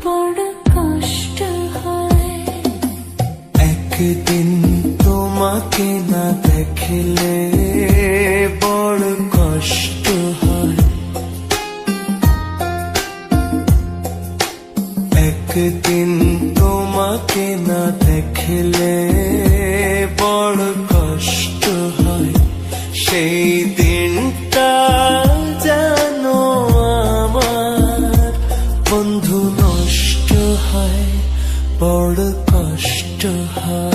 বড় কষ্ট হয়। একদিন তোমাকে না দেখলে বড় কষ্ট হয়। একদিন তোমাকে না দেখলে বড় কষ্ট হয়। সেই দিনটা জানো আমার বন্ধু নষ্ট হয়, বড় কষ্ট হয়।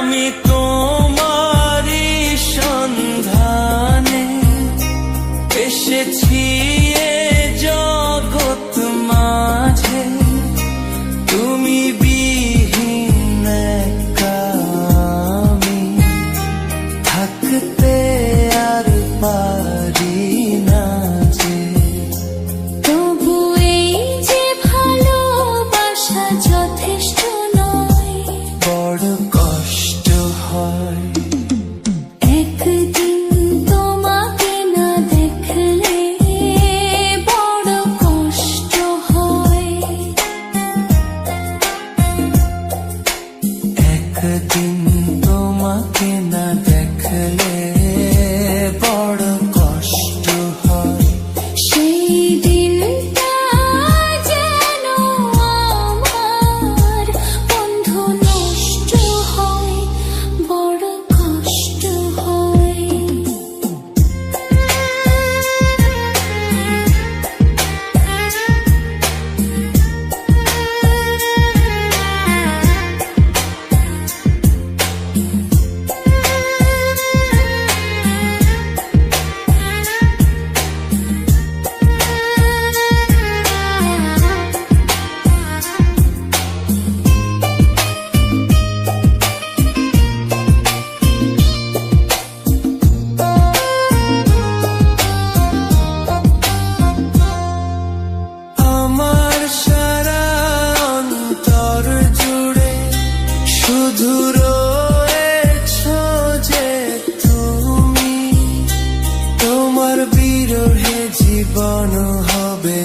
আমি তোমারই সন্ধানে এসেছি এ জগৎ মাঝে, তুমি বিহীন একা আমি থাকতে আর পারি না যে। তবু এই যে ভালোবাসা যথেষ্ট নয়, বড় কষ্ট হয়। একদিন তোমাকে না দেখলে বড় কষ্ট হয়। একদিন তোমাকে না দেখলে বড় কষ্ট হয়। সেই দিনটা যেন আমার বন্ধু নষ্ট হয়, বড় কষ্ট হয়। আমার সারা অন্তর জুড়ে শুধু রয়েছো যে তুমি, তোমার বিরহে জীবন হবে